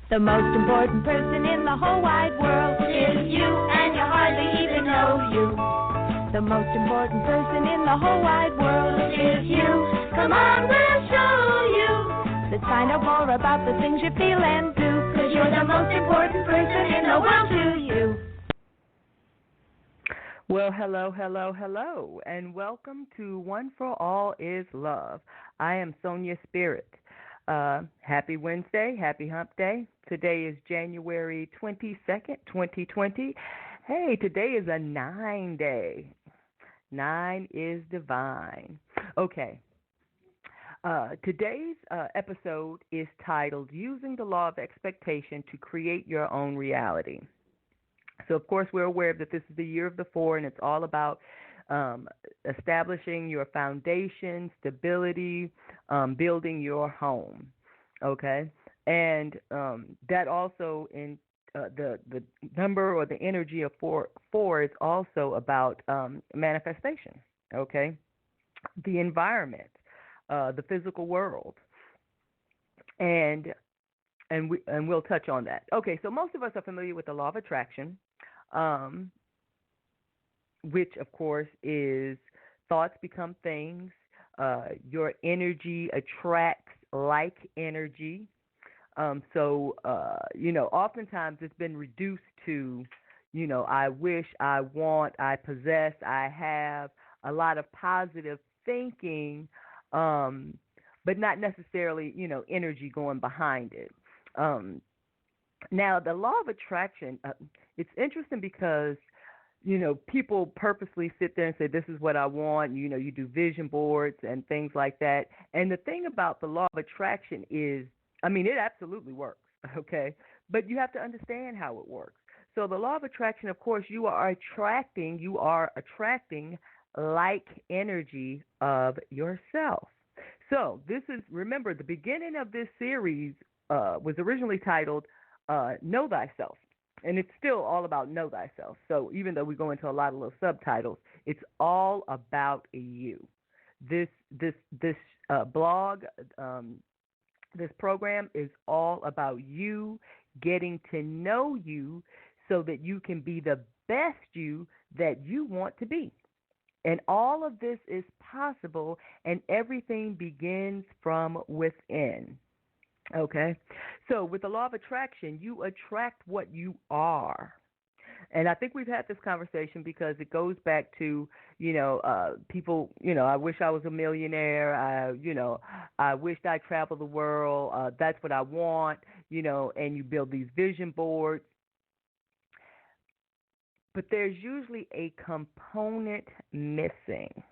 The most important person in the whole wide world is you, and you hardly even know you. The most important person in the whole wide world is you. Come on, we'll show you. Let's find out more about the things you feel and do, 'cause you're the most important person in the world to you. Well, hello, and welcome to One4ALLisLove. I am Sonia Spirit. Happy Wednesday, happy hump day. Today is January 22nd, 2020. Hey, today is a 9 day. 9 is divine. Okay. Today's episode is titled Using the Law of Expectation to Create Your Own Reality. So, of course, we're aware that this is the year of the 4, and it's all about establishing your foundation, stability, building your home, okay? And that also in the number or the energy of 4 is also about manifestation, okay? The environment, the physical world, and we'll touch on that. Okay, so most of us are familiar with the law of attraction, which, of course, is thoughts become things. Your energy attracts like energy. Oftentimes it's been reduced to, I wish, I want, I possess, I have, a lot of positive thinking, but not necessarily, energy going behind it. Now, the law of attraction, it's interesting because people purposely sit there and say, this is what I want. You do vision boards and things like that. And the thing about the law of attraction is, it absolutely works, okay? But you have to understand how it works. So the law of attraction, of course, you are attracting like energy of yourself. So this is, remember, the beginning of this series was originally titled Know Thyself. And it's still all about know thyself. So even though we go into a lot of little subtitles, it's all about you. This blog, this program is all about you getting to know you so that you can be the best you that you want to be. And all of this is possible, and everything begins from within. Okay, so with the law of attraction, you attract what you are. And I think we've had this conversation because it goes back to, people, I wish I was a millionaire. I wished I traveled the world. That's what I want, and you build these vision boards. But there's usually a component missing.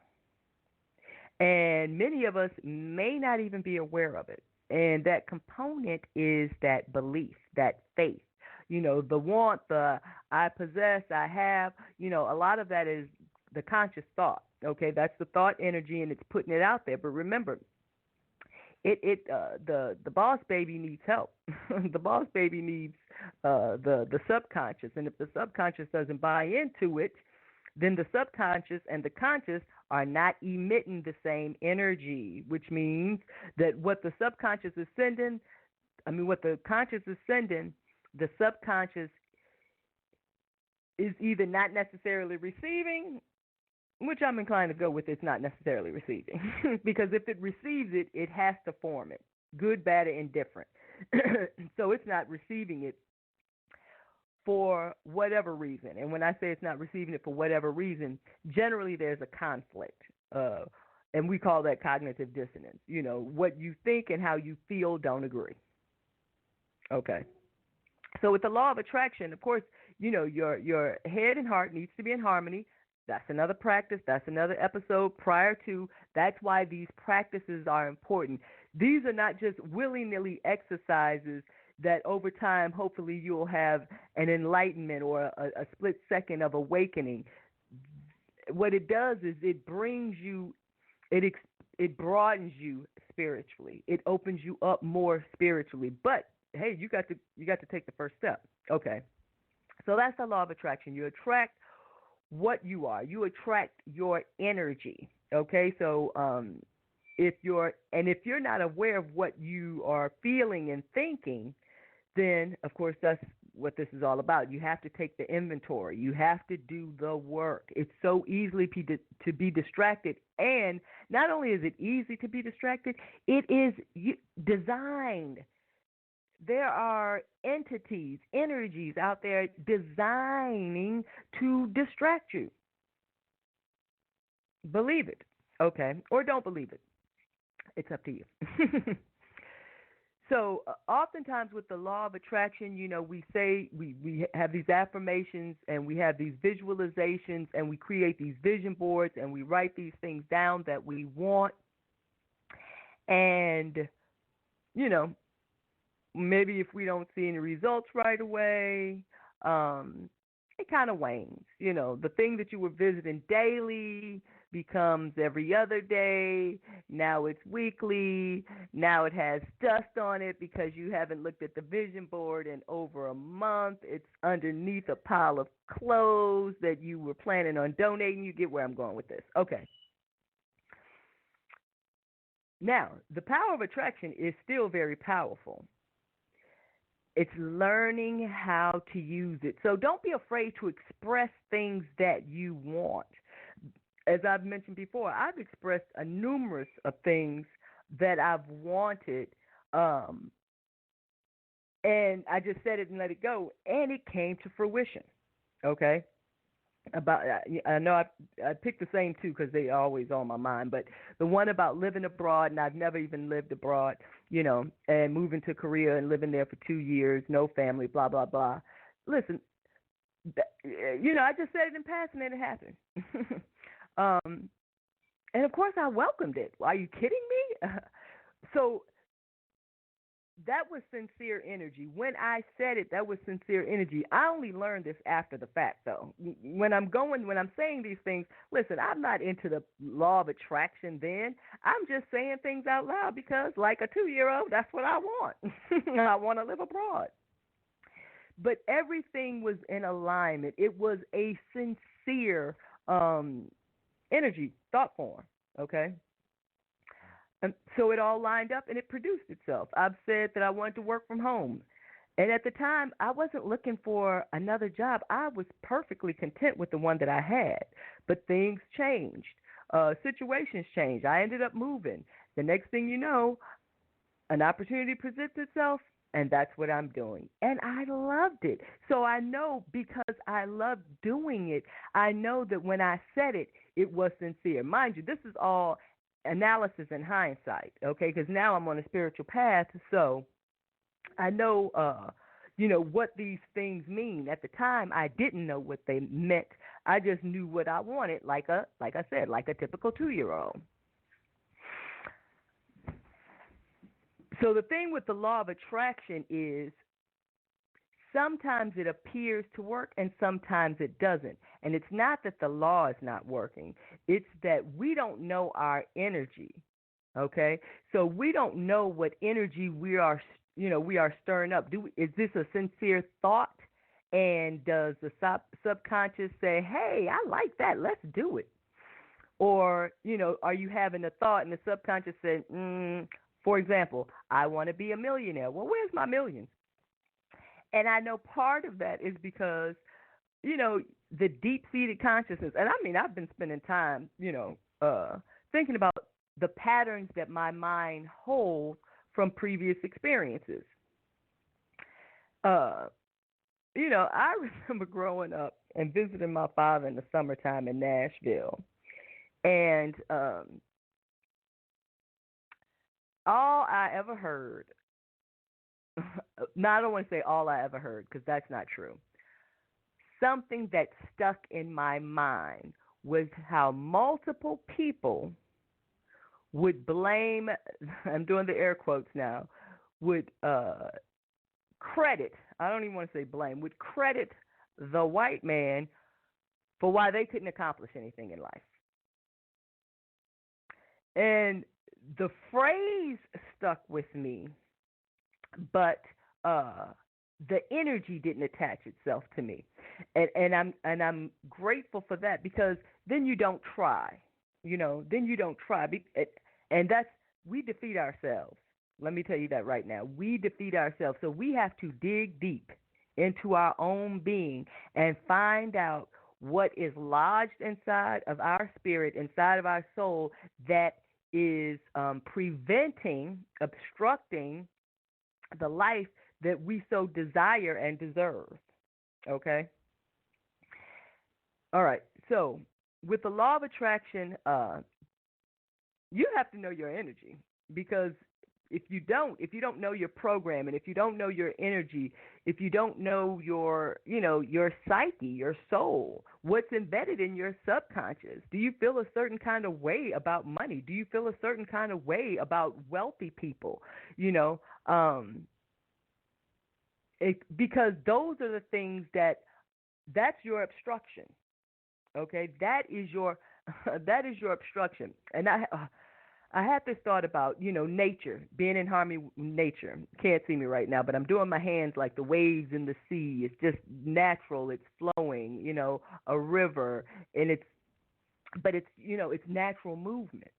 And many of us may not even be aware of it. And that component is that belief, that faith. The want, the I possess, I have, a lot of that is the conscious thought. Okay, that's the thought energy, and it's putting it out there. But remember, the boss baby needs help. The boss baby needs the subconscious, and if the subconscious doesn't buy into it, then the subconscious and the conscious are not emitting the same energy, which means that what the subconscious is sending, what the conscious is sending, the subconscious is either not necessarily receiving, which I'm inclined to go with it's not necessarily receiving. Because if it receives it, it has to form it, good, bad, or indifferent. So it's not receiving it for whatever reason. And when I say it's not receiving it for whatever reason, generally there's a conflict. And we call that cognitive dissonance. What you think and how you feel don't agree. Okay. So with the law of attraction, of course, your head and heart needs to be in harmony. That's another practice. That's another episode prior to. That's why these practices are important. These are not just willy-nilly exercises that over time, hopefully, you'll have an enlightenment or a split second of awakening. What it does is it brings you, it broadens you spiritually. It opens you up more spiritually. But hey, you got to take the first step. Okay, so that's the law of attraction. You attract what you are. You attract your energy. Okay, so if you're not aware of what you are feeling and thinking, then, of course, that's what this is all about. You have to take the inventory. You have to do the work. It's so easily to be distracted. And not only is it easy to be distracted, it is designed. There are entities, energies out there designing to distract you. Believe it, okay, or don't believe it. It's up to you. So, oftentimes with the law of attraction, we say we have these affirmations and we have these visualizations and we create these vision boards and we write these things down that we want. And, maybe if we don't see any results right away, it kind of wanes. The thing that you were visiting daily becomes every other day. Now it's weekly. Now it has dust on it because you haven't looked at the vision board in over a month. It's underneath a pile of clothes that you were planning on donating. You get where I'm going with this. Okay. Now, the power of attraction is still very powerful. It's learning how to use it. So don't be afraid to express things that you want. As I've mentioned before, I've expressed a numerous of things that I've wanted, and I just said it and let it go, and it came to fruition. Okay, I know I picked the same two because they are always on my mind, but the one about living abroad, and I've never even lived abroad, and moving to Korea and living there for 2 years, no family, blah blah blah. Listen, I just said it in passing and it happened. And of course I welcomed it. Are you kidding me? So that was sincere energy. When I said it, that was sincere energy. I only learned this after the fact, though. When I'm saying these things, listen, I'm not into the law of attraction then. I'm just saying things out loud because, like a 2-year-old, that's what I want. I want to live abroad. But everything was in alignment. It was a sincere energy, thought form, okay? And so it all lined up and it produced itself. I've said that I wanted to work from home. And at the time, I wasn't looking for another job. I was perfectly content with the one that I had. But things changed. Situations changed. I ended up moving. The next thing you know, an opportunity presents itself, and that's what I'm doing. And I loved it. So I know because I loved doing it, I know that when I said it, it was sincere. Mind you, this is all analysis and hindsight, okay? Because now I'm on a spiritual path, so I know, what these things mean. At the time, I didn't know what they meant. I just knew what I wanted, like I said, like a typical 2-year-old. So the thing with the law of attraction is sometimes it appears to work and sometimes it doesn't. And it's not that the law is not working. It's that we don't know our energy, okay? So we don't know what energy we are stirring up. Is this a sincere thought? And does the subconscious say, hey, I like that, let's do it? Or, are you having a thought and the subconscious said, for example, I want to be a millionaire. Well, where's my millions? And I know part of that is because, the deep-seated consciousness. And I mean, I've been spending time, thinking about the patterns that my mind holds from previous experiences. I remember growing up and visiting my father in the summertime in Nashville. And all I ever heard, I don't want to say all I ever heard because that's not true. Something that stuck in my mind was how multiple people would blame, I'm doing the air quotes now, would credit, I don't even want to say blame, would credit the white man for why they couldn't accomplish anything in life. And the phrase stuck with me, but the energy didn't attach itself to me, and I'm grateful for that because then you don't try, and we defeat ourselves. Let me tell you that right now. We defeat ourselves. So we have to dig deep into our own being and find out what is lodged inside of our spirit, inside of our soul, that is preventing, obstructing the life that we so desire and deserve. Okay? All right. So, with the law of attraction, you have to know your energy, because if you don't know your program, and if you don't know your energy, if you don't know your psyche, your soul, what's embedded in your subconscious, do you feel a certain kind of way about money? Do you feel a certain kind of way about wealthy people? You know, because those are the things that's your obstruction. Okay, that is your that is your obstruction. And I had this thought about, nature, being in harmony with nature. Can't see me right now, but I'm doing my hands like the waves in the sea. It's just natural. It's flowing, a river, and it's natural movement.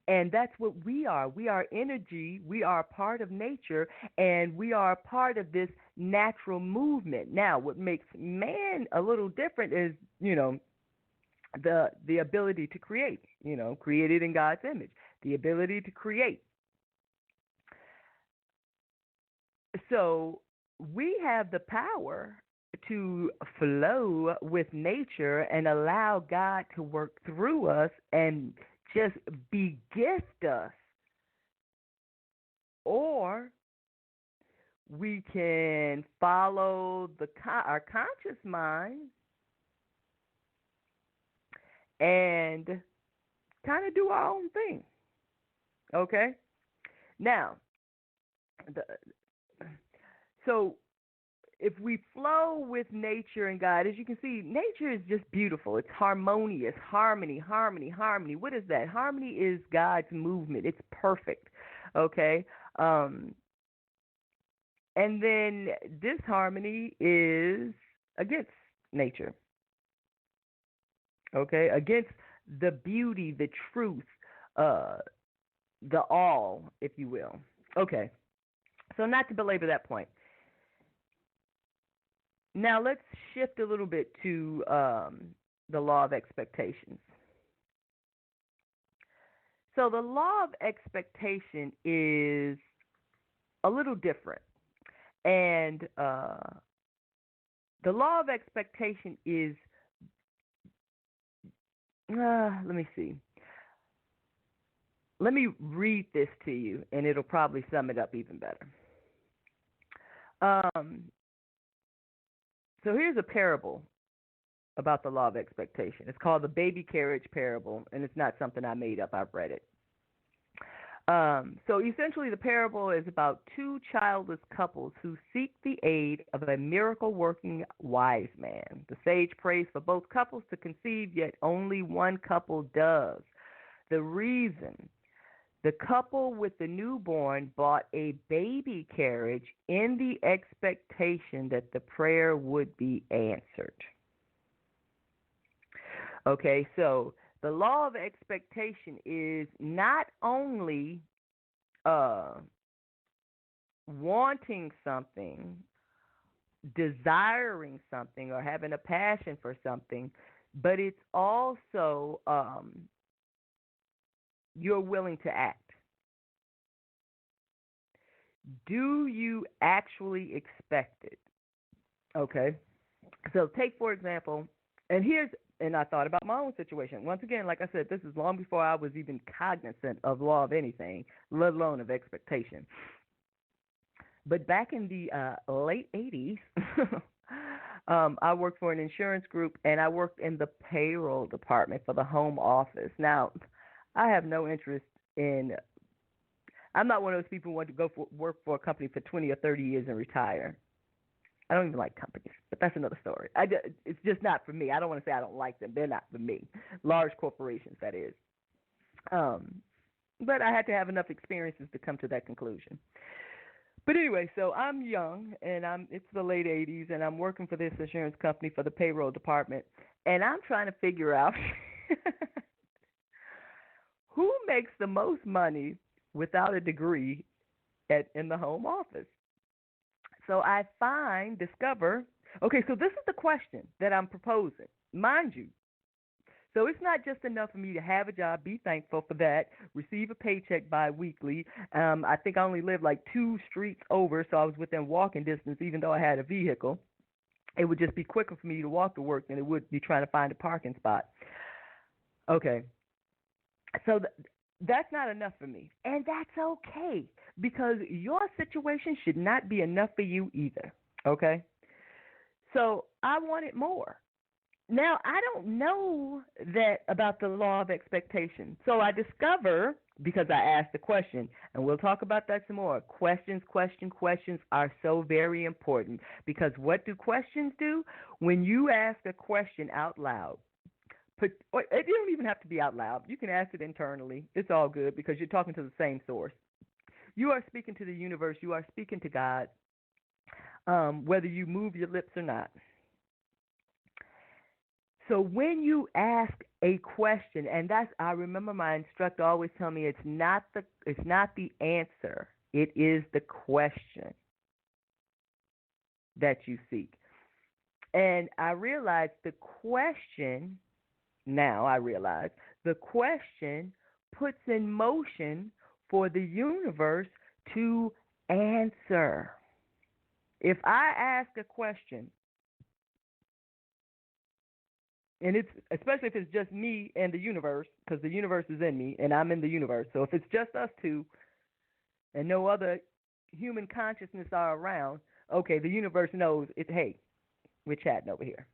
And that's what we are. We are energy. We are a part of nature, and we are a part of this natural movement. Now, what makes man a little different is, the ability to create, created in God's image, the ability to create. So we have the power to flow with nature and allow God to work through us and just begift us. Or we can follow our conscious mind and kind of do our own thing. Okay? Now, so if we flow with nature and God, as you can see, nature is just beautiful. It's harmonious, harmony. What is that? Harmony is God's movement. It's perfect. Okay? And then disharmony is against nature. Okay? Against the beauty, the truth, the all, if you will. Okay. So not to belabor that point. Now let's shift a little bit to the law of expectations. So the law of expectation is a little different. And the law of expectation is, let me see. Let me read this to you, and it'll probably sum it up even better. So here's a parable about the law of expectation. It's called the baby carriage parable, and it's not something I made up. I've read it. So essentially the parable is about two childless couples who seek the aid of a miracle-working wise man. The sage prays for both couples to conceive, yet only one couple does. The reason: the couple with the newborn bought a baby carriage in the expectation that the prayer would be answered. Okay, so the law of expectation is not only wanting something, desiring something, or having a passion for something, but it's also you're willing to act. Do you actually expect it? Okay. So take, for example, and I thought about my own situation. Once again, like I said, this is long before I was even cognizant of law of anything, let alone of expectation. But back in the late 80s, I worked for an insurance group, and I worked in the payroll department for the home office. Now, I have no interest I'm not one of those people who want to work for a company for 20 or 30 years and retire. I don't even like companies, but that's another story. It's just not for me. I don't want to say I don't like them. They're not for me. Large corporations, that is. But I had to have enough experiences to come to that conclusion. But anyway, so I'm young, and it's the late 80s, and I'm working for this insurance company for the payroll department, and I'm trying to figure out who makes the most money without a degree in the home office. So I discover, okay, so this is the question that I'm proposing. Mind you, so it's not just enough for me to have a job, be thankful for that, receive a paycheck biweekly. I think I only lived like 2 streets over, so I was within walking distance, even though I had a vehicle. It would just be quicker for me to walk to work than it would be trying to find a parking spot. Okay, so that's not enough for me, and that's okay because your situation should not be enough for you either. Okay, so I wanted more. Now, I don't know that about the law of expectation. So I discover, because I asked the question, and we'll talk about that some more. Questions are so very important because what do questions do? When you ask a question out loud, or it don't even have to be out loud. You can ask it internally. It's all good because you're talking to the same source. You are speaking to the universe. You are speaking to God, whether you move your lips or not. So when you ask a question, and I remember my instructor always telling me it's not the answer, it is the question that you seek. And I realize the question puts in motion for the universe to answer. If I ask a question, and it's especially if it's just me and the universe, because the universe is in me and I'm in the universe. So if it's just us two and no other human consciousness are around, okay, the universe knows hey, we're chatting over here.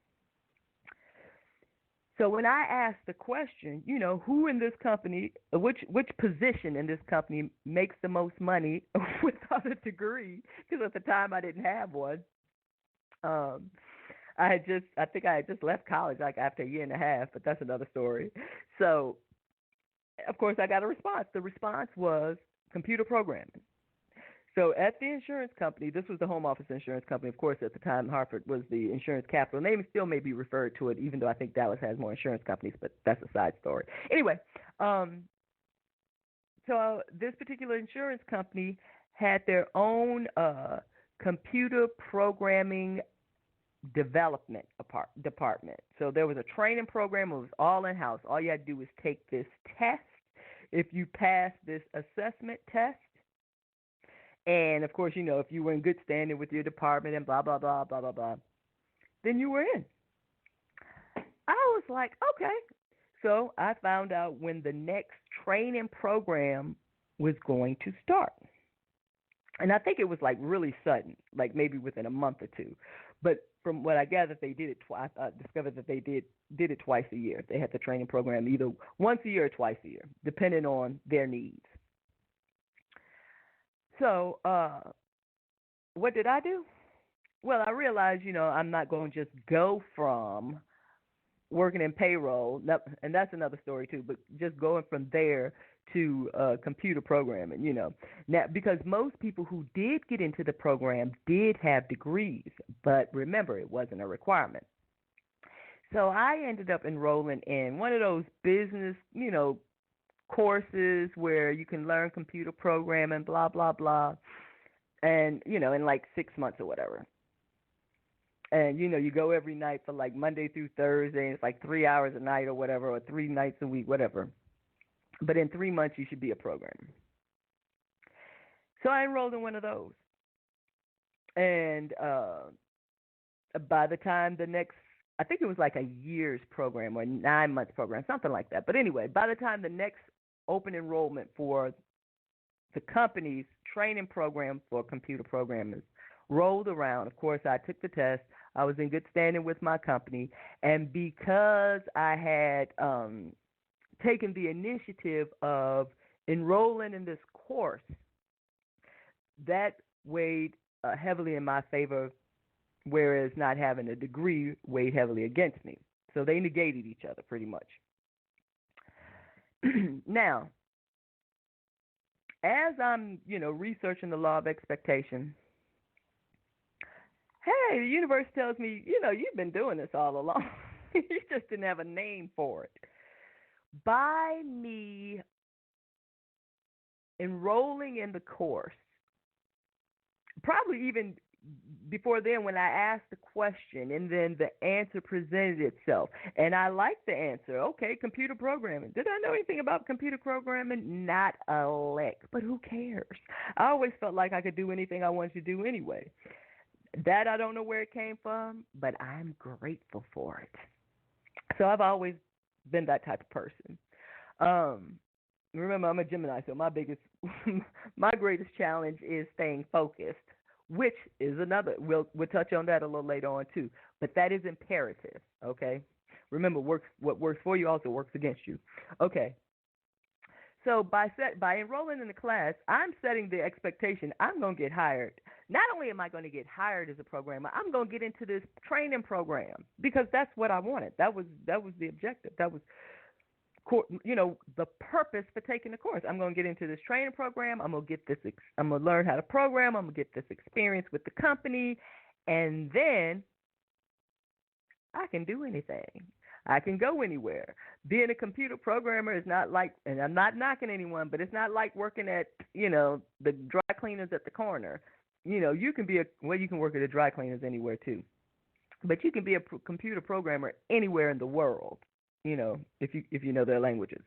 So when I ask the question, who in this company, which position in this company makes the most money without a degree? Because at the time I didn't have one. I think I had just left college like after a year and a half, but that's another story. So, of course, I got a response. The response was computer programming. So at the insurance company, this was the home office insurance company. Of course, at the time, Hartford was the insurance capital. Name still may be referred to it, even though I think Dallas has more insurance companies, but that's a side story. Anyway, so this particular insurance company had their own computer programming development department. So there was a training program. It was all in-house. All you had to do was take this test. If you passed this assessment test, and of course, if you were in good standing with your department and blah, blah, blah, blah, blah, blah, then you were in. I was like, okay. So I found out when the next training program was going to start. And I think it was like really sudden, like maybe within a month or two. But from what I gathered, they did it twice. I discovered that they did it twice a year. They had the training program either once a year or twice a year, depending on their needs. So what did I do? Well, I realized, I'm not going to just go from working in payroll, and that's another story too, but just going from there to computer programming, Now, because most people who did get into the program did have degrees, but remember, it wasn't a requirement. So I ended up enrolling in one of those business, courses where you can learn computer programming, blah, blah, blah, and, in like 6 months or whatever. And, you go every night for like Monday through Thursday, and it's like 3 hours a night or whatever, or 3 nights a week, whatever. But in 3 months, you should be a programmer. So I enrolled in one of those. And by the time I think it was like a year's program or 9 months program, something like that. But anyway, by the time the next open enrollment for the company's training program for computer programmers rolled around, of course, I took the test. I was in good standing with my company. And because I had taken the initiative of enrolling in this course, that weighed heavily in my favor, whereas not having a degree weighed heavily against me. So they negated each other pretty much. Now, as I'm, researching the law of expectation, hey, the universe tells me, you've been doing this all along. You just didn't have a name for it. By me enrolling in the course, probably even before then when I asked the question and then the answer presented itself. And I liked the answer. Okay, computer programming. Did I know anything about computer programming? Not a lick. But who cares? I always felt like I could do anything I wanted to do anyway. That I don't know where it came from, but I'm grateful for it. So I've always been that type of person. Um, Remember, I'm a Gemini, so my greatest challenge is staying focused, which is another. We'll touch on that a little later on too. But that is imperative. Okay. Remember, what works for you also works against you. Okay. So by enrolling in the class, I'm setting the expectation I'm going to get hired. Not only am I going to get hired as a programmer, I'm going to get into this training program because that's what I wanted. That was the objective. That was the purpose for taking the course. I'm going to get into this training program. I'm going to get this. I'm going to learn how to program. I'm going to get this experience with the company, and then I can do anything. I can go anywhere. Being a computer programmer is not like, and I'm not knocking anyone, but it's not like working at, the dry cleaners at the corner. You can you can work at the dry cleaners anywhere too. But you can be a computer programmer anywhere in the world, if you know their languages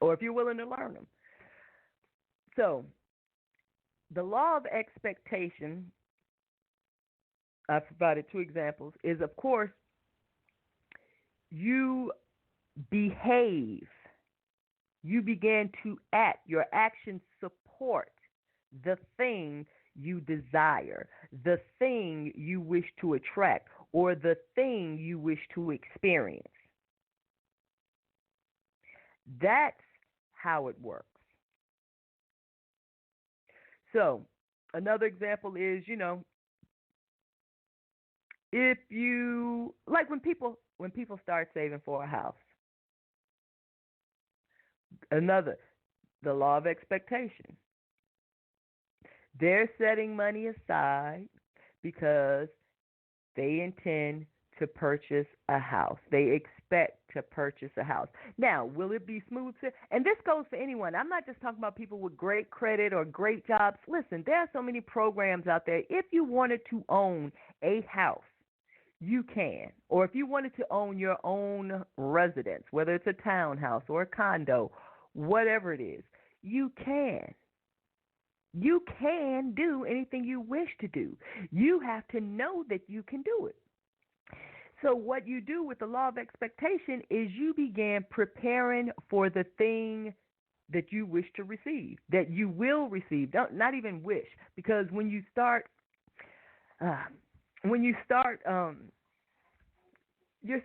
or if you're willing to learn them. So the law of expectation, I've provided two examples, is, of course, you behave. You begin to act. Your actions support the thing you desire, the thing you wish to attract, or the thing you wish to experience. That's how it works. So, another example is, if you, like when people start saving for a house. The law of expectation. They're setting money aside because they intend to purchase a house. They expect to purchase a house. Now, will it be smooth? And this goes for anyone. I'm not just talking about people with great credit or great jobs. Listen, there are so many programs out there. If you wanted to own a house, you can. Or if you wanted to own your own residence, whether it's a townhouse or a condo, whatever it is, you can. You can do anything you wish to do. You have to know that you can do it. So what you do with the law of expectation is you begin preparing for the thing that you wish to receive, that you will receive. Not even wish, because when you start, you're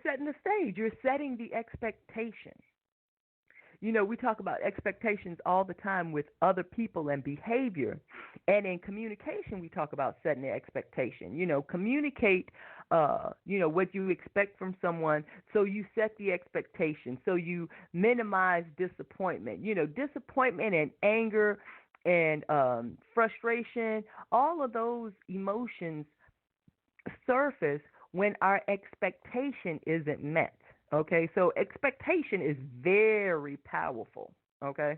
setting the stage. You're setting the expectation. We talk about expectations all the time with other people and behavior. And in communication, we talk about setting the expectation. Communicate, what you expect from someone, so you set the expectation, so you minimize disappointment. Disappointment and anger and frustration, all of those emotions surface when our expectation isn't met. Okay, so expectation is very powerful, okay?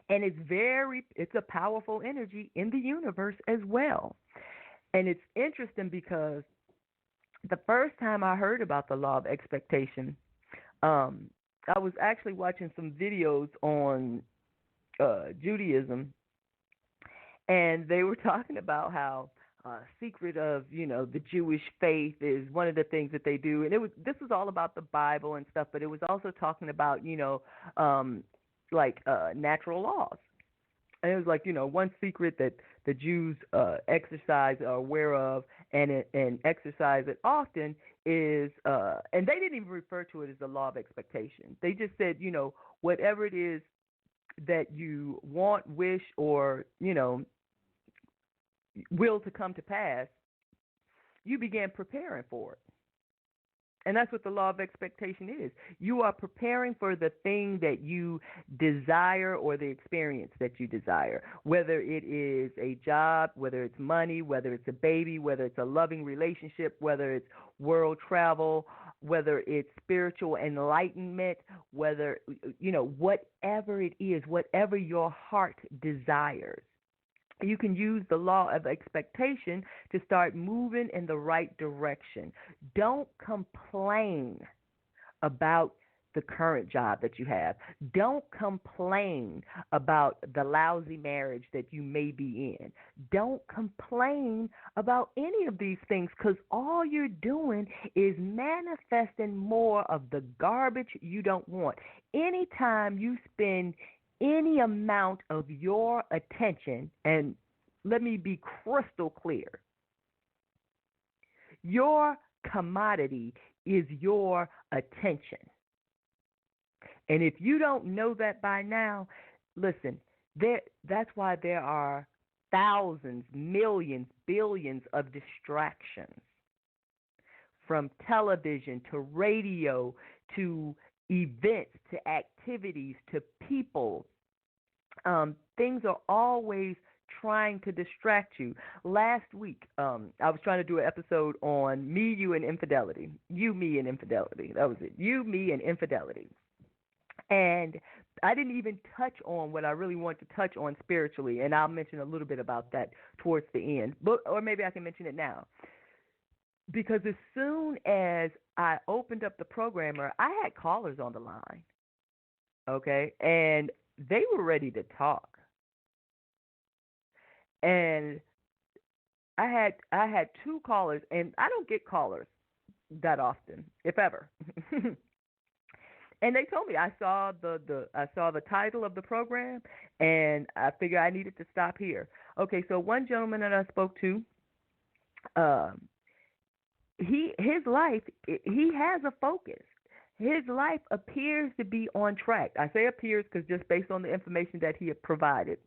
And it's a powerful energy in the universe as well. And it's interesting because the first time I heard about the law of expectation, I was actually watching some videos on Judaism, and they were talking about how secret of, the Jewish faith is one of the things that they do. And this was all about the Bible and stuff, but it was also talking about, natural laws. And it was like, one secret that the Jews exercise are aware of and exercise it often is, and they didn't even refer to it as the law of expectation. They just said, whatever it is that you want, wish, or, will to come to pass, you begin preparing for it. And that's what the law of expectation is. You are preparing for the thing that you desire or the experience that you desire, whether it is a job, whether it's money, whether it's a baby, whether it's a loving relationship, whether it's world travel, whether it's spiritual enlightenment, whether, whatever it is, whatever your heart desires. You can use the law of expectation to start moving in the right direction. Don't complain about the current job that you have. Don't complain about the lousy marriage that you may be in. Don't complain about any of these things, because all you're doing is manifesting more of the garbage you don't want. Anytime you spend any amount of your attention, and let me be crystal clear, your commodity is your attention. And if you don't know that by now, listen, that's why there are thousands, millions, billions of distractions, from television to radio to events to activities to people. Things are always trying to distract you. Last week, I was trying to do an episode on me, you, and infidelity. You, me, and infidelity. That was it. You, me, and infidelity. And I didn't even touch on what I really want to touch on spiritually, and I'll mention a little bit about that towards the end. Or maybe I can mention it now. Because as soon as I opened up the programmer, I had callers on the line, okay? And they were ready to talk. And I had two callers, and I don't get callers that often, if ever. And they told me, I saw the title of the program, and I figured I needed to stop here. Okay, so one gentleman that I spoke to, his life, he has a focus. His life appears to be on track. I say appears because just based on the information that he had provided,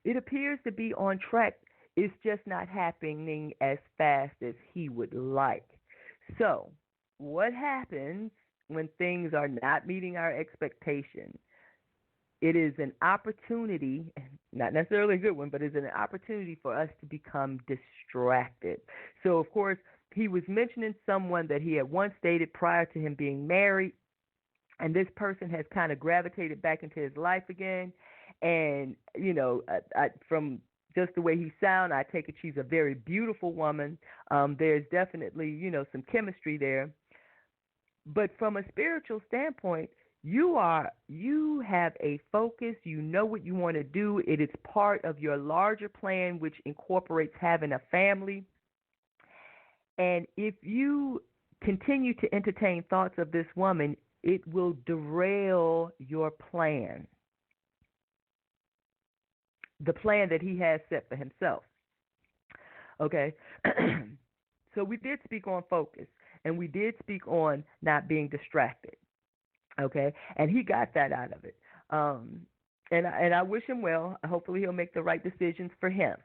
it appears to be on track. It's just not happening as fast as he would like. So, what happens when things are not meeting our expectations? It is an opportunity, not necessarily a good one, but it's an opportunity for us to become distracted. So, of course, he was mentioning someone that he had once dated prior to him being married, and this person has kind of gravitated back into his life again. And, you know, from just the way he sounds, I take it she's a very beautiful woman. There's definitely, you know, some chemistry there. But from a spiritual standpoint, you have a focus. You know what you want to do. It is part of your larger plan, which incorporates having a family. And if you continue to entertain thoughts of this woman, it will derail your plan, the plan that he has set for himself. Okay? So we did speak on focus, and we did speak on not being distracted. Okay? And he got that out of it. And I wish him well. Hopefully he'll make the right decisions for him.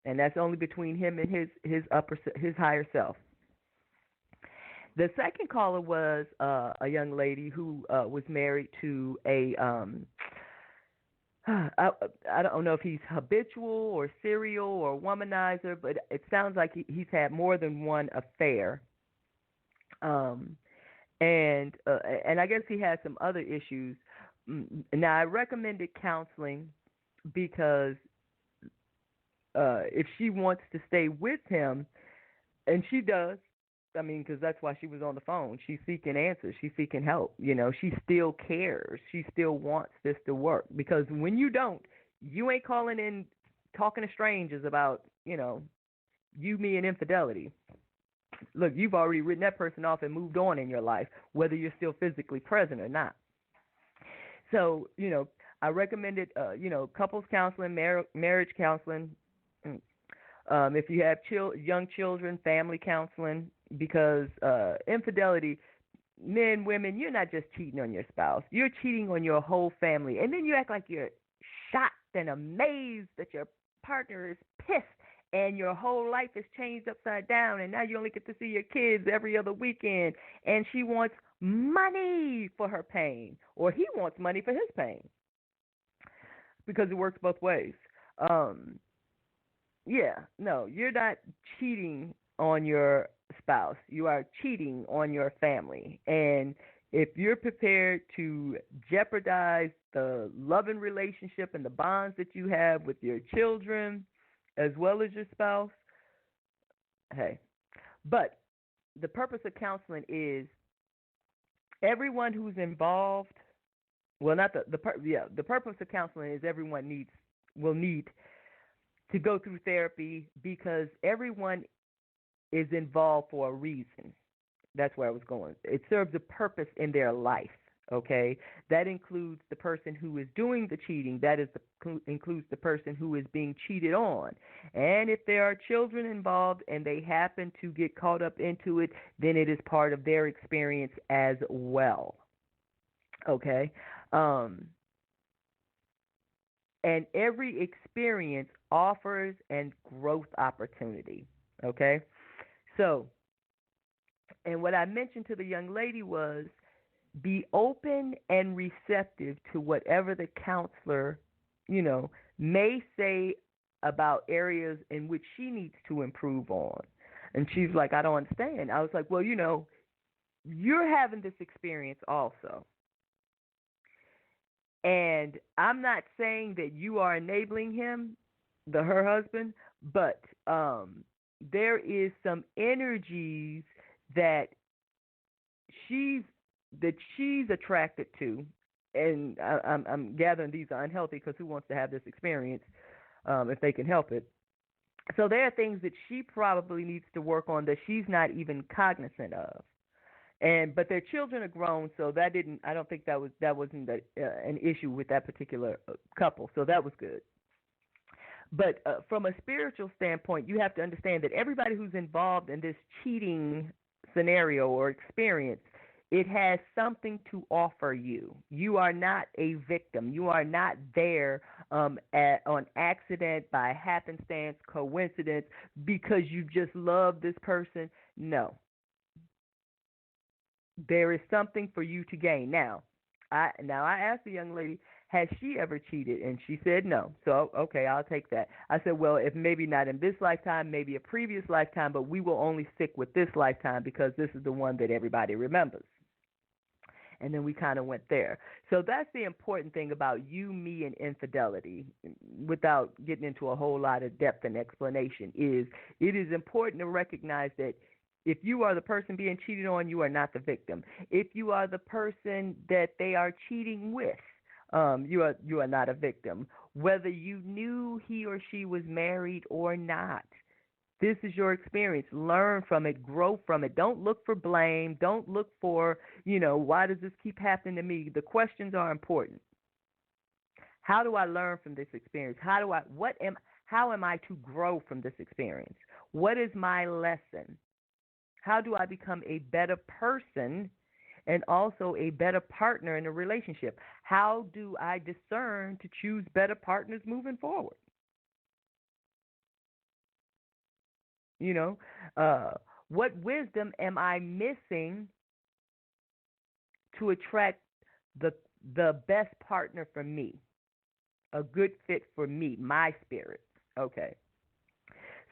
And that's only between him and his higher self. The second caller was a young lady who was married to a I don't know if he's habitual or serial or womanizer, but it sounds like he's had more than one affair. And I guess he has some other issues. Now, I recommended counseling because if she wants to stay with him, and she does, I mean, because that's why she was on the phone. She's seeking answers. She's seeking help. You know, she still cares. She still wants this to work. Because when you don't, you ain't calling in talking to strangers about, you know, you, me, and infidelity. Look, you've already written that person off and moved on in your life, whether you're still physically present or not. So, you know, I recommended, you know, couples counseling, marriage counseling. If you have young children, family counseling, because infidelity, men, women, you're not just cheating on your spouse. You're cheating on your whole family. And then you act like you're shocked and amazed that your partner is pissed and your whole life is changed upside down, and now you only get to see your kids every other weekend, and she wants money for her pain, or he wants money for his pain, because it works both ways. Yeah, no, you're not cheating on your spouse. You are cheating on your family. And if you're prepared to jeopardize the loving relationship and the bonds that you have with your children as well as your spouse, hey. But the purpose of counseling is everyone who's involved. Well, not the purpose of counseling is everyone will need to go through therapy because everyone is involved for a reason. That's where I was going. It serves a purpose in their life, okay? That includes the person who is doing the cheating. That includes the person who is being cheated on. And if there are children involved and they happen to get caught up into it, then it is part of their experience as well, okay? And every experience offers a growth opportunity, okay? So, and what I mentioned to the young lady was be open and receptive to whatever the counselor, may say about areas in which she needs to improve on. And she's like, I don't understand. I was like, well, you're having this experience also. And I'm not saying that you are enabling him, her husband, but there is some energies that she's attracted to, and I'm gathering these are unhealthy because who wants to have this experience if they can help it? So there are things that she probably needs to work on that she's not even cognizant of. But their children are grown, so I don't think that wasn't an issue with that particular couple. So that was good. But from a spiritual standpoint, you have to understand that everybody who's involved in this cheating scenario or experience, it has something to offer you. You are not a victim. You are not there on accident, by happenstance, coincidence, because you just love this person. No. There is something for you to gain. Now I asked the young lady, has she ever cheated? And she said no. So, okay, I'll take that. I said, well, if maybe not in this lifetime, maybe a previous lifetime, but we will only stick with this lifetime because this is the one that everybody remembers. And then we kind of went there. So that's the important thing about you, me, and infidelity, without getting into a whole lot of depth and explanation, is it is important to recognize that if you are the person being cheated on, you are not the victim. If you are the person that they are cheating with, you are not a victim. Whether you knew he or she was married or not, this is your experience. Learn from it. Grow from it. Don't look for blame. Don't look for, why does this keep happening to me? The questions are important. How do I learn from this experience? How am I to grow from this experience? What is my lesson? How do I become a better person and also a better partner in a relationship? How do I discern to choose better partners moving forward? What wisdom am I missing to attract the best partner for me, a good fit for me, my spirit? Okay.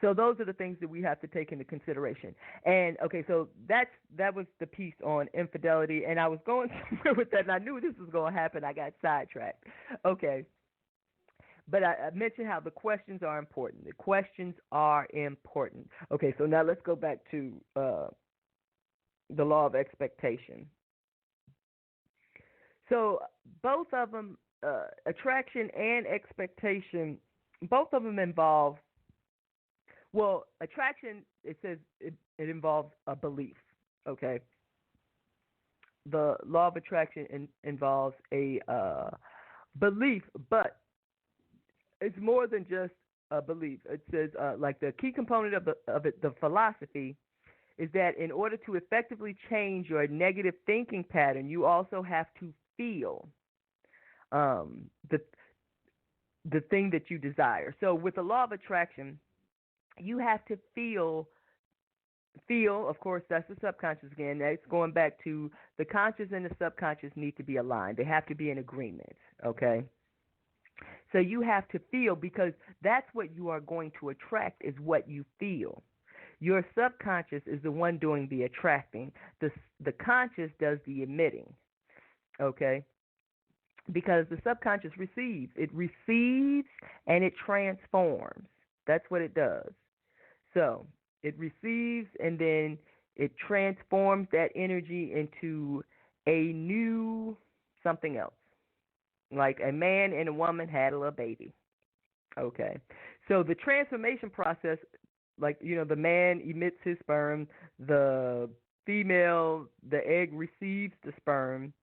So those are the things that we have to take into consideration. And, okay, so that was the piece on infidelity, and I was going somewhere with that, and I knew this was going to happen. I got sidetracked. Okay. But I mentioned how the questions are important. The questions are important. Okay, so now let's go back to the law of expectation. So both of them, attraction and expectation, both of them involve, well, attraction, it says it involves a belief, okay? The law of attraction involves a belief, but it's more than just a belief. It says, like the key component of the philosophy is that in order to effectively change your negative thinking pattern, you also have to feel the thing that you desire. So with the law of attraction, you have to feel, of course, that's the subconscious again. That's going back to the conscious and the subconscious need to be aligned. They have to be in agreement, okay? So you have to feel, because that's what you are going to attract, is what you feel. Your subconscious is the one doing the attracting. The conscious does the emitting. Okay? Because the subconscious receives. It receives and it transforms. That's what it does. So it receives and then it transforms that energy into a new something else. Like a man and a woman had a little baby. Okay. So the transformation process, like, the man emits his sperm, the female, the egg receives the sperm,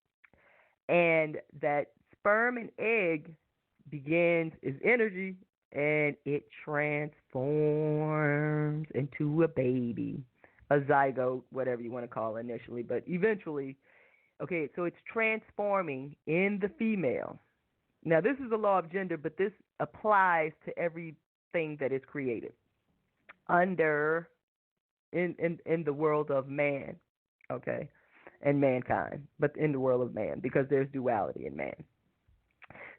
and that sperm and egg is energy, and it transforms into a baby, a zygote, whatever you want to call it initially, but eventually, okay, so it's transforming in the female. Now, this is the law of gender, but this applies to everything that is created in the world of man, okay, and mankind, but in the world of man, because there's duality in man.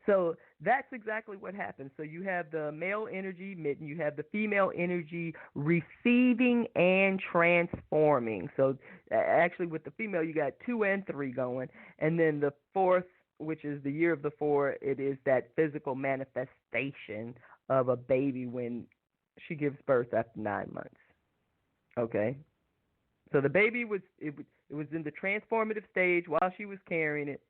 So that's exactly what happens. So you have the male energy emitting, you have the female energy receiving and transforming. So actually with the female, you got 2 and 3 going. And then the fourth, which is the year of the 4, it is that physical manifestation of a baby when she gives birth after 9 months. Okay? So the baby was in the transformative stage while she was carrying it.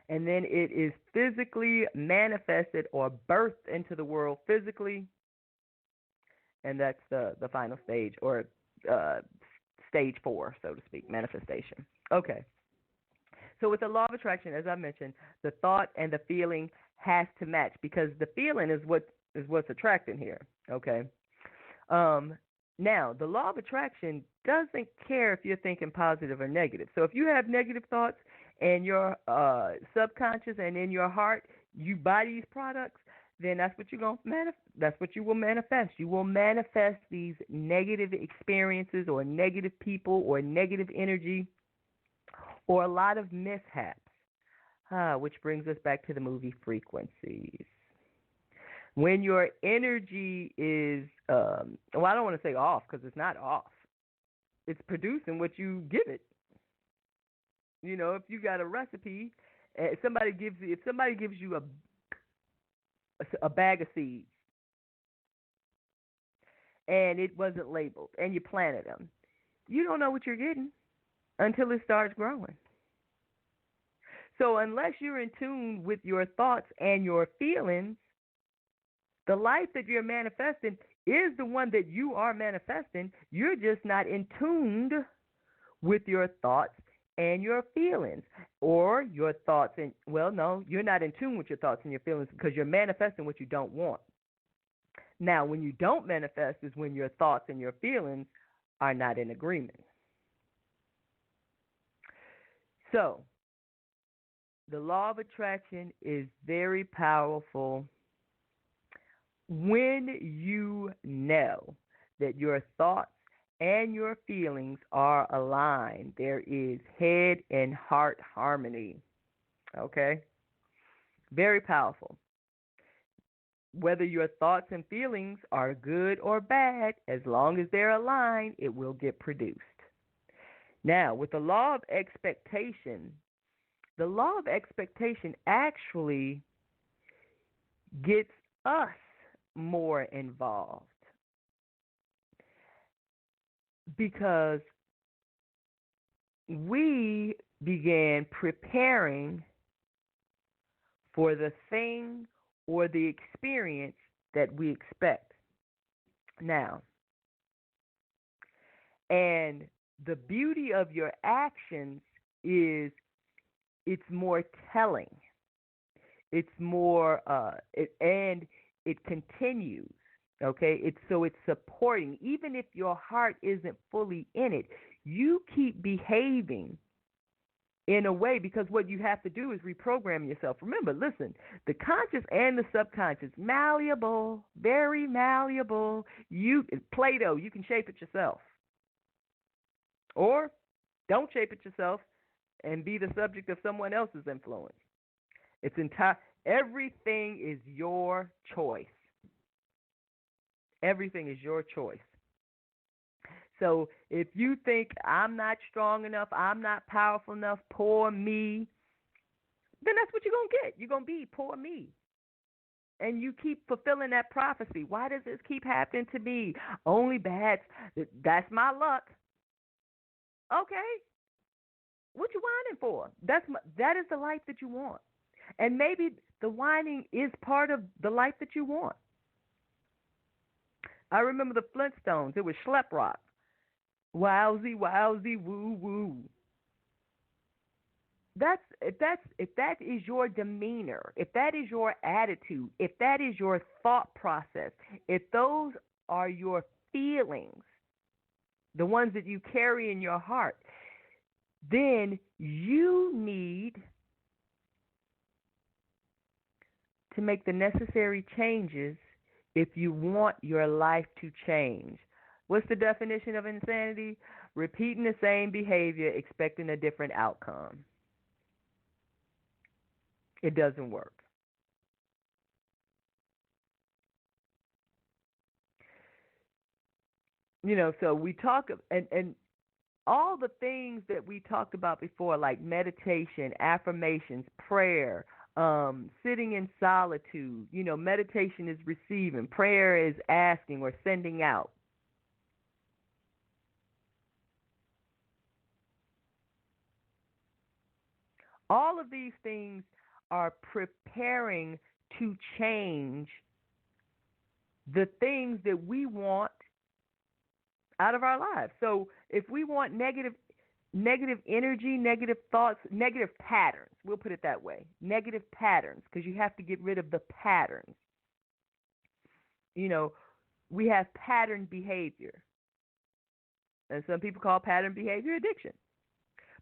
And then it is physically manifested or birthed into the world physically, and that's the final stage, or stage 4, so to speak, manifestation. Okay. So with the law of attraction, as I mentioned, the thought and the feeling has to match, because the feeling is what's attracting here. Okay. Now, the law of attraction doesn't care if you're thinking positive or negative. So if you have negative thoughts and your subconscious and in your heart you buy these products, then that's what you're going to manifest. That's what you will manifest. You will manifest these negative experiences or negative people or negative energy or a lot of mishaps, which brings us back to the movie Frequencies. When your energy is, I don't want to say off, because it's not off. It's producing what you give it. If you got a recipe, if somebody gives you a bag of seeds and it wasn't labeled and you planted them, you don't know what you're getting until it starts growing. So unless you're in tune with your thoughts and your feelings, the life that you're manifesting is the one that you are manifesting. You're just not in tune with your thoughts and your feelings, or your thoughts and, no, you're not in tune with your thoughts and your feelings because you're manifesting what you don't want. Now, when you don't manifest is when your thoughts and your feelings are not in agreement. So, the law of attraction is very powerful when you know that your thoughts and your feelings are aligned. There is head and heart harmony. Okay? Very powerful. Whether your thoughts and feelings are good or bad, as long as they're aligned, it will get produced. Now, with the law of expectation actually gets us more involved, because we began preparing for the thing or the experience that we expect. Now, and the beauty of your actions is it's more telling. It's more, and it continues. Okay, it's supporting. Even if your heart isn't fully in it, you keep behaving in a way, because what you have to do is reprogram yourself. Remember, listen, the conscious and the subconscious, malleable, very malleable. Play-Doh, you can shape it yourself. Or don't shape it yourself and be the subject of someone else's influence. Everything is your choice. Everything is your choice. So if you think I'm not strong enough, I'm not powerful enough, poor me, then that's what you're going to get. You're going to be poor me. And you keep fulfilling that prophecy. Why does this keep happening to me? Only bad. That's my luck. Okay. What you whining for? That is the life that you want. And maybe the whining is part of the life that you want. I remember the Flintstones. It was schlep rock. Wowsy, wowsy, woo, woo. If that is your demeanor, if that is your attitude, if that is your thought process, if those are your feelings, the ones that you carry in your heart, then you need to make the necessary changes if you want your life to change. What's the definition of insanity? Repeating the same behavior, expecting a different outcome. It doesn't work. So we talk, and all the things that we talked about before, like meditation, affirmations, prayer, sitting in solitude. Meditation is receiving, prayer is asking or sending out. All of these things are preparing to change the things that we want out of our lives. So if we want negative energy, negative thoughts, negative patterns, we'll put it that way, negative patterns, because you have to get rid of the patterns. We have pattern behavior, and some people call pattern behavior addiction.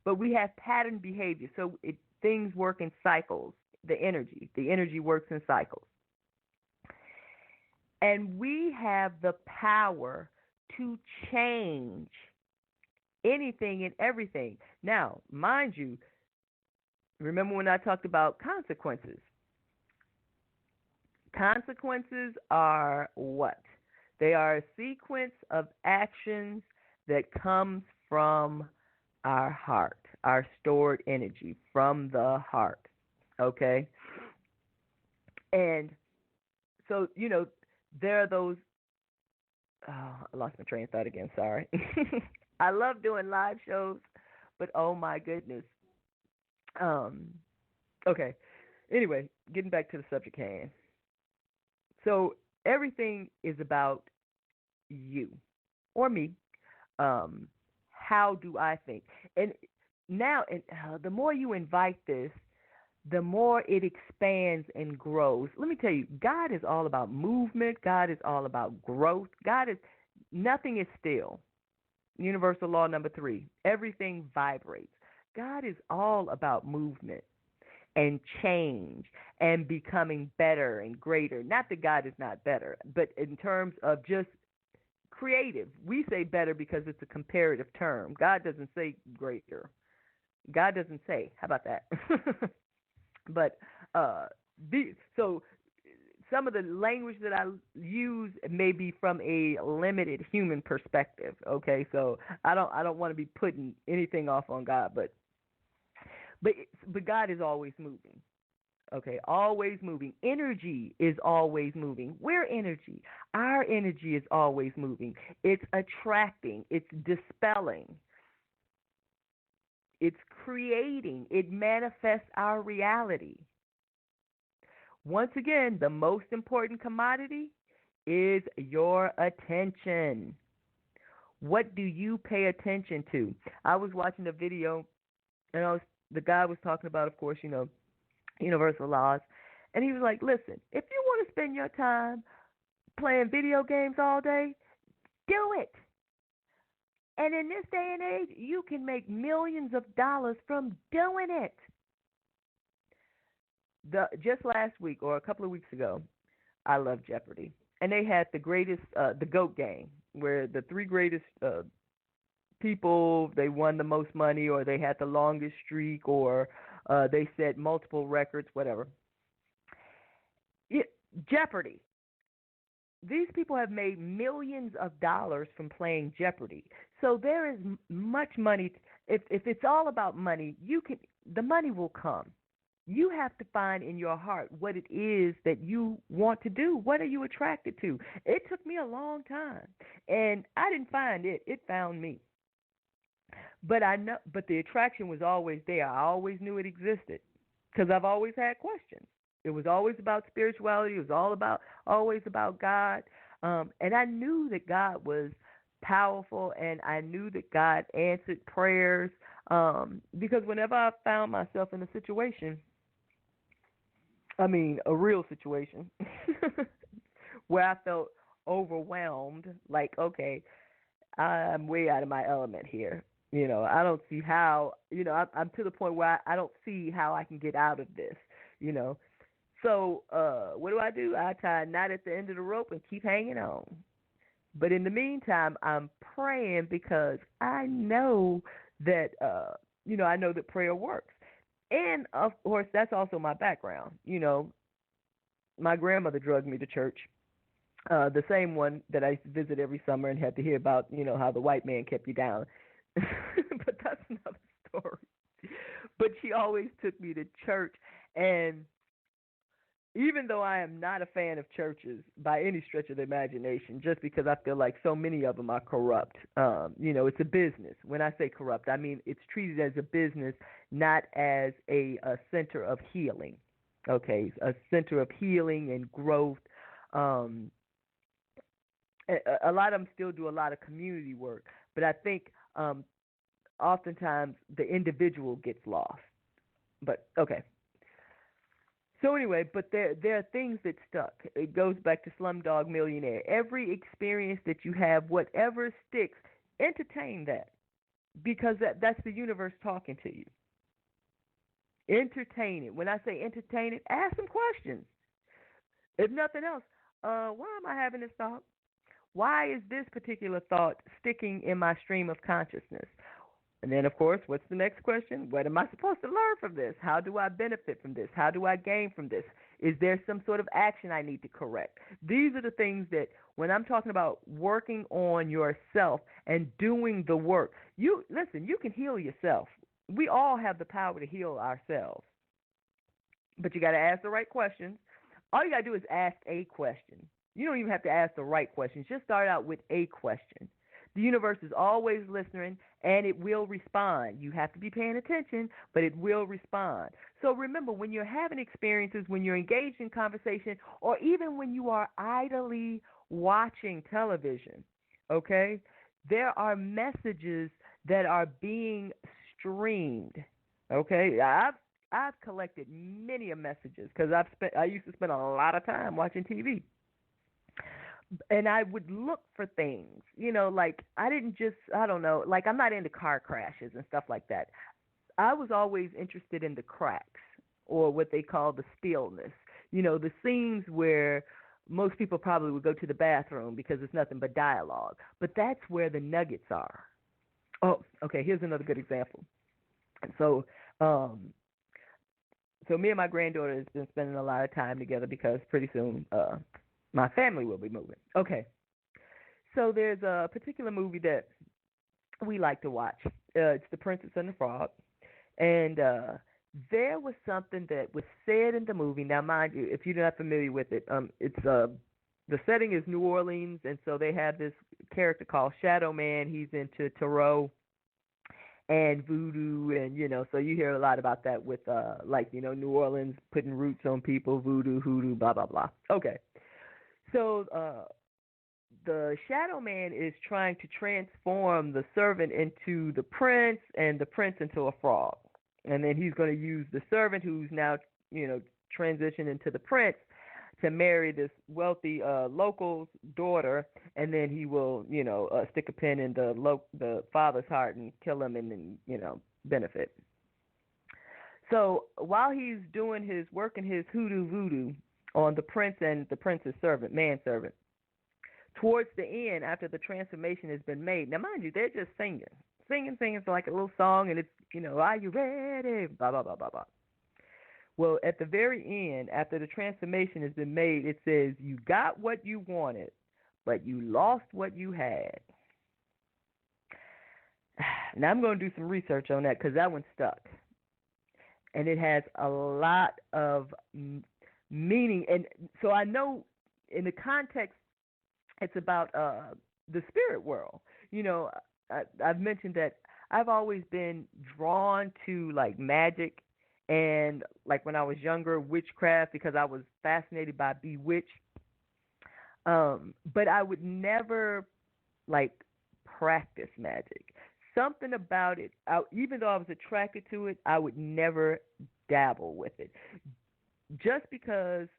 But we have pattern behavior, so things work in cycles. The energy works in cycles. And we have the power to change anything and everything. Now, mind you, remember when I talked about consequences? Consequences are what? They are a sequence of actions that comes from our heart, our stored energy from the heart. Okay? And so, there are those. Oh, I lost my train of thought again. Sorry. I love doing live shows, but oh my goodness. Okay. Anyway, getting back to the subject hand. So everything is about you or me. How do I think? And now, the more you invite this, the more it expands and grows. Let me tell you, God is all about movement. God is all about growth. Nothing is still. Universal law number 3, everything vibrates. God is all about movement and change and becoming better and greater. Not that God is not better, but in terms of just creative. We say better because it's a comparative term. God doesn't say greater. God doesn't say. How about that? But so some of the language that I use may be from a limited human perspective. Okay, so I don't want to be putting anything off on God, but God is always moving. Okay, always moving. Energy is always moving. We're energy. Our energy is always moving. It's attracting. It's dispelling. It's creating. It manifests our reality. Once again, the most important commodity is your attention. What do you pay attention to? I was watching a video, and the guy was talking about, of course, universal laws, and he was like, listen, if you want to spend your time playing video games all day, do it. And in this day and age, you can make millions of dollars from doing it. Just last week or a couple of weeks ago, I love Jeopardy. And they had the greatest, the GOAT game, where the 3 greatest people, they won the most money, or they had the longest streak, or they set multiple records, whatever. Jeopardy. these people have made millions of dollars from playing Jeopardy. So there is much money. If it's all about money, the money will come. You have to find in your heart what it is that you want to do. What are you attracted to? It took me a long time, and I didn't find it. It found me. But I know, but the attraction was always there. I always knew it existed because I've always had questions. It was always about spirituality. It was always about God, and I knew that God was powerful, and I knew that God answered prayers. Because whenever I found myself in a situation, I mean, a real situation, where I felt overwhelmed, like, okay, I'm way out of my element here. I don't see how, I'm to the point where I don't see how I can get out of this, you know. So what do? I tie a knot at the end of the rope and keep hanging on. But in the meantime, I'm praying because I know that, I know that prayer works. And, of course, that's also my background. My grandmother drugged me to church, the same one that I used to visit every summer and had to hear about, how the white man kept you down. But that's another story. But she always took me to church, and even though I am not a fan of churches by any stretch of the imagination, just because I feel like so many of them are corrupt. It's a business. When I say corrupt, I mean it's treated as a business, not as a center of healing. Okay, a center of healing and growth. A lot of them still do a lot of community work, but I think oftentimes the individual gets lost. But okay. So anyway, but there are things that stuck. It goes back to Slumdog Millionaire. Every experience that you have, whatever sticks, entertain that, because that's the universe talking to you. Entertain it. When I say entertain it, ask some questions. If nothing else, why am I having this thought? Why is this particular thought sticking in my stream of consciousness? And then, of course, what's the next question? What am I supposed to learn from this? How do I benefit from this? How do I gain from this? Is there some sort of action I need to correct? These are the things that, when I'm talking about working on yourself and doing the work, you can heal yourself. We all have the power to heal ourselves. But you got to ask the right questions. All you got to do is ask a question. You don't even have to ask the right questions. Just start out with a question. The universe is always listening, and it will respond. You have to be paying attention, but it will respond. So remember, when you're having experiences, when you're engaged in conversation, or even when you are idly watching television, okay, there are messages that are being streamed, okay? I've collected many messages because I used to spend a lot of time watching TV. And I would look for things, like I don't know, like I'm not into car crashes and stuff like that. I was always interested in the cracks, or what they call the stillness, the scenes where most people probably would go to the bathroom because it's nothing but dialogue. But that's where the nuggets are. Oh, okay, here's another good example. So, me and my granddaughter has been spending a lot of time together because pretty soon my family will be moving. Okay. So there's a particular movie that we like to watch. It's The Princess and the Frog. And there was something that was said in the movie. Now, mind you, if you're not familiar with it, it's the setting is New Orleans, and so they have this character called Shadow Man. He's into tarot and voodoo, and, so you hear a lot about that with, New Orleans putting roots on people, voodoo, hoodoo, blah, blah, blah. Okay. So the Shadow Man is trying to transform the servant into the prince and the prince into a frog. And then he's going to use the servant, who's now, transitioned into the prince, to marry this wealthy local's daughter, and then he will, stick a pin in the father's heart and kill him and then, benefit. So while he's doing working his hoodoo voodoo on the prince and the prince's servant, manservant, towards the end, after the transformation has been made, now mind you, they're just singing for like a little song, and it's, are you ready, blah, blah, blah, blah, blah. Well, at the very end, after the transformation has been made, it says you got what you wanted, but you lost what you had. Now I'm going to do some research on that because that one stuck, and it has a lot of meaning. And so I know in the context, it's about the spirit world. You know, I've mentioned that I've always been drawn to like magic and like when I was younger, witchcraft because I was fascinated by bewitched. But I would never like practice magic. Something about it, even though I was attracted to it, I would never dabble with it. Just because,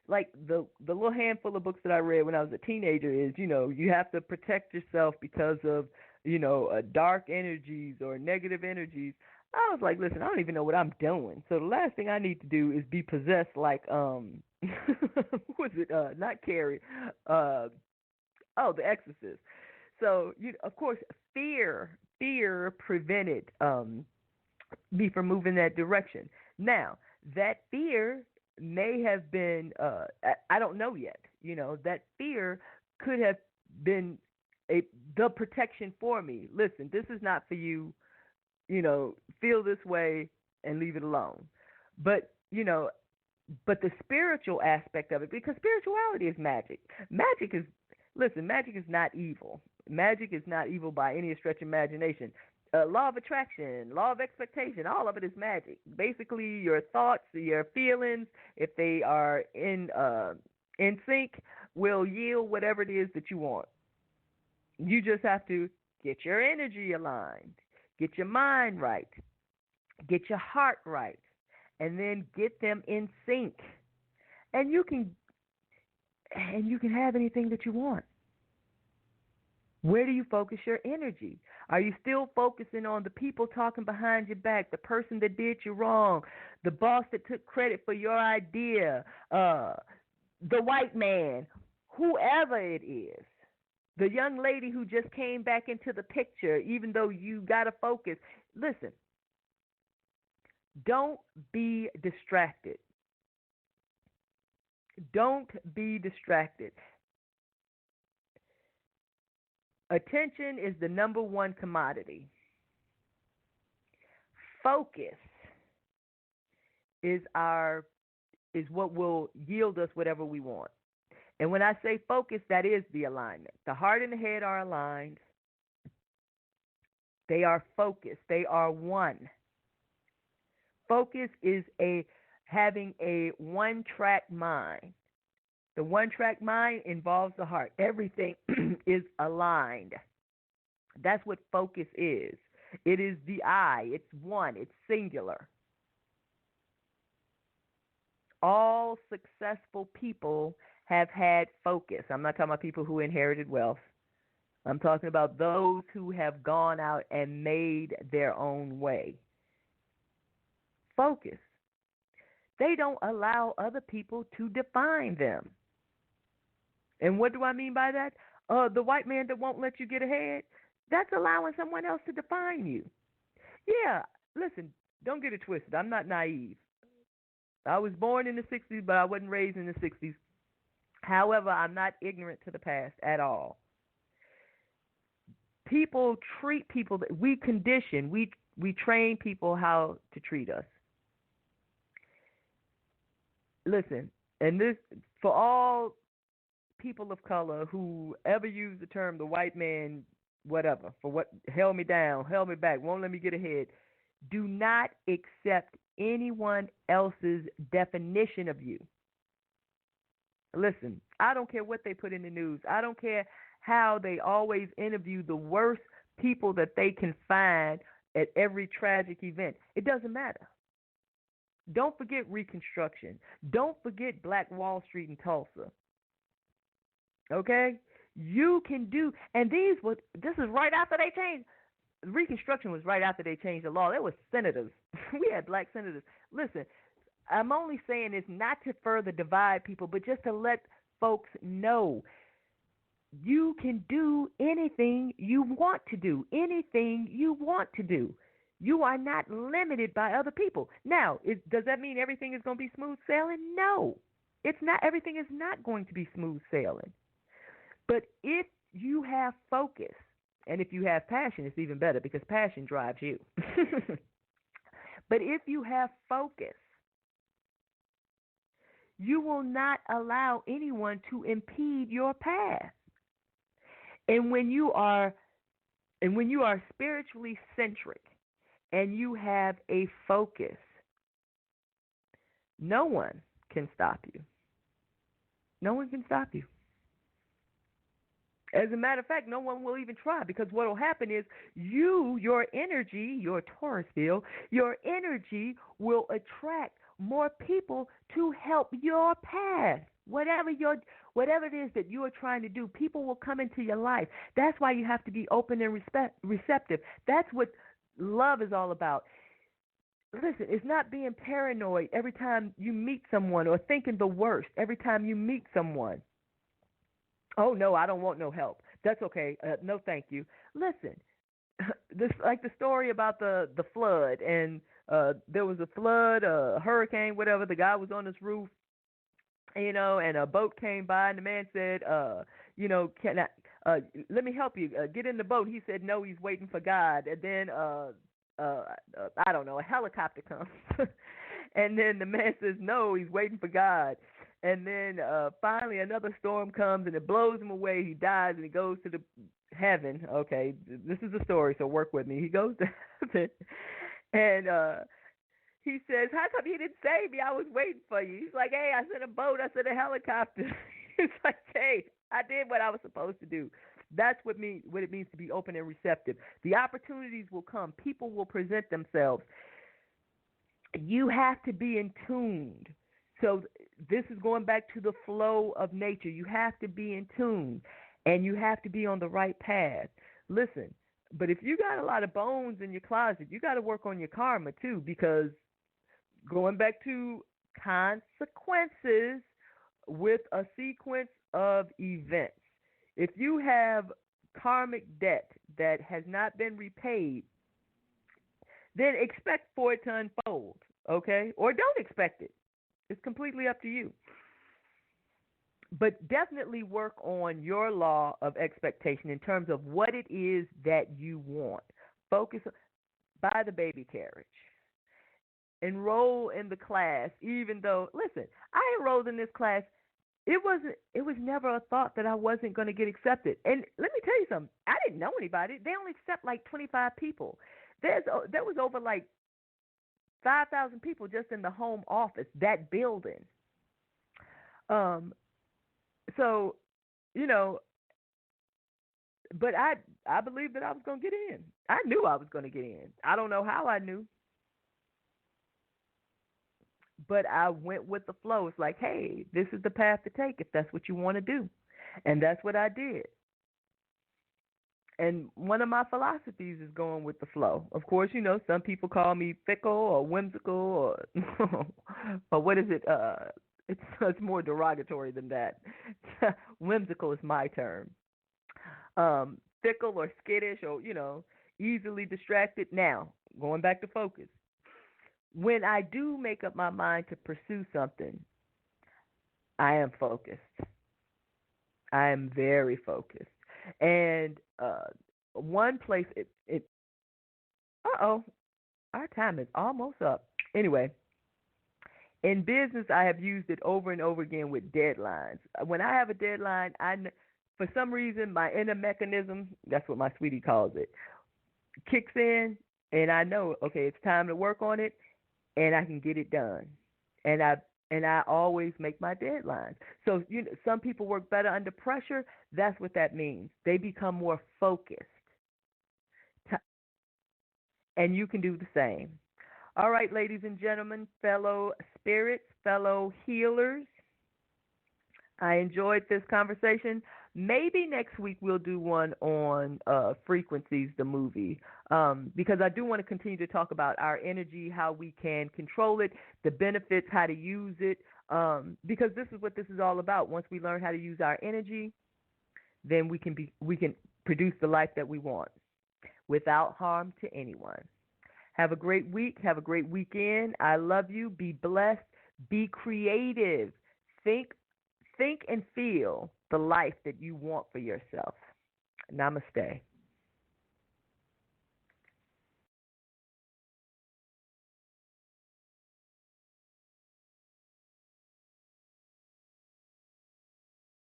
like the little handful of books that I read when I was a teenager is, you know, you have to protect yourself because of, you know, dark energies or negative energies. I was like, listen, I don't even know what I'm doing. So the last thing I need to do is be possessed like who was it? Not Carrie. The Exorcist. So of course, fear prevented me from moving that direction. Now that fear may have been I don't know yet. You know, that fear could have been the protection for me. Listen, this is not for you. You know, feel this way and leave it alone. But you know, but the spiritual aspect of it, because spirituality is magic. Magic is not evil. Magic is not evil by any stretch of imagination. Law of attraction, law of expectation, all of it is magic. Basically, your thoughts, your feelings, if they are in sync, will yield whatever it is that you want. You just have to get your energy aligned, get your mind right, get your heart right, and then get them in sync. And you can have anything that you want. Where do you focus your energy? Are you still focusing on the people talking behind your back, the person that did you wrong, the boss that took credit for your idea, the white man, whoever it is, the young lady who just came back into the picture, even though you got to focus? Listen, don't be distracted. Don't be distracted. Attention is the number one commodity. Focus is what will yield us whatever we want. And when I say focus, that is the alignment. The heart and the head are aligned. They are focused. They are one. Focus is having a one-track mind. The one-track mind involves the heart. Everything is aligned. That's what focus is. It is the I. It's one. It's singular. All successful people have had focus. I'm not talking about people who inherited wealth. I'm talking about those who have gone out and made their own way. Focus. They don't allow other people to define them. And what do I mean by that? The white man that won't let you get ahead, that's allowing someone else to define you. Yeah, listen, don't get it twisted. I'm not naive. I was born in the 60s, but I wasn't raised in the 60s. However, I'm not ignorant to the past at all. People treat people, we condition, we train people how to treat us. Listen, and this, for all people of color who ever use the term the white man, whatever, for what held me down, held me back, won't let me get ahead, do not accept anyone else's definition of you. Listen, I don't care what they put in the news. I don't care how they always interview the worst people that they can find at every tragic event. It doesn't matter. Don't forget Reconstruction. Don't forget Black Wall Street in Tulsa. Okay? You can do, and this is right after they changed. Reconstruction was right after they changed the law. There were senators. We had black senators. Listen, I'm only saying this not to further divide people, but just to let folks know you can do anything you want to do. Anything you want to do. You are not limited by other people. Now, does that mean everything is going to be smooth sailing? No. It's not. Everything is not going to be smooth sailing. But if you have focus, and if you have passion, it's even better because passion drives you. But if you have focus, you will not allow anyone to impede your path. And when you are spiritually centric and you have a focus, no one can stop you. No one can stop you. As a matter of fact, no one will even try, because what will happen is your energy, your Taurus field, your energy will attract more people to help your path. Whatever it is that you are trying to do, people will come into your life. That's why you have to be open and receptive. That's what love is all about. Listen, it's not being paranoid every time you meet someone or thinking the worst every time you meet someone. Oh, no, I don't want no help. That's okay. No, thank you. Listen, this like the story about the flood, and there was a flood, a hurricane, whatever. The guy was on his roof, and a boat came by, and the man said, can I, let me help you. Get in the boat. He said, no, he's waiting for God. And then, I don't know, a helicopter comes. And then the man says, no, he's waiting for God. And then finally another storm comes and it blows him away. He dies and he goes to the heaven. Okay, this is a story, so work with me. He goes to heaven and he says, how come you didn't save me? I was waiting for you. He's like, hey, I sent a boat. I sent a helicopter. He's like, hey, I did what I was supposed to do. That's what it means to be open and receptive. The opportunities will come. People will present themselves. You have to be in tune. So this is going back to the flow of nature. You have to be in tune, and you have to be on the right path. Listen, but if you got a lot of bones in your closet, you got to work on your karma too, because going back to consequences with a sequence of events. If you have karmic debt that has not been repaid, then expect for it to unfold, okay? Or don't expect it. It's completely up to you. But definitely work on your law of expectation in terms of what it is that you want. Focus, buy the baby carriage. Enroll in the class, even though, listen, I enrolled in this class. It was never a thought that I wasn't going to get accepted. And let me tell you something. I didn't know anybody. They only accept like 25 people. There was over like 5,000 people just in the home office, that building. So, but I believed that I was going to get in. I knew I was going to get in. I don't know how I knew. But I went with the flow. It's like, hey, this is the path to take if that's what you want to do. And that's what I did. And one of my philosophies is going with the flow. Of course, some people call me fickle or whimsical or or what is it? It's more derogatory than that. Whimsical is my term. Fickle or skittish or, easily distracted. Now, going back to focus. When I do make up my mind to pursue something, I am focused. I am very focused. And one place, our time is almost up. Anyway, in business, I have used it over and over again with deadlines. When I have a deadline, for some reason, my inner mechanism, that's what my sweetie calls it, kicks in, and I know, okay, it's time to work on it, and I can get it done. And I always make my deadlines. So some people work better under pressure. That's what that means. They become more focused. And you can do the same. All right, ladies and gentlemen, fellow spirits, fellow healers, I enjoyed this conversation. Maybe next week we'll do one on Frequencies, the movie, because I do want to continue to talk about our energy, how we can control it, the benefits, how to use it, because this is what this is all about. Once we learn how to use our energy, then we can produce the life that we want without harm to anyone. Have a great week. Have a great weekend. I love you. Be blessed. Be creative. Think and feel the life that you want for yourself. Namaste.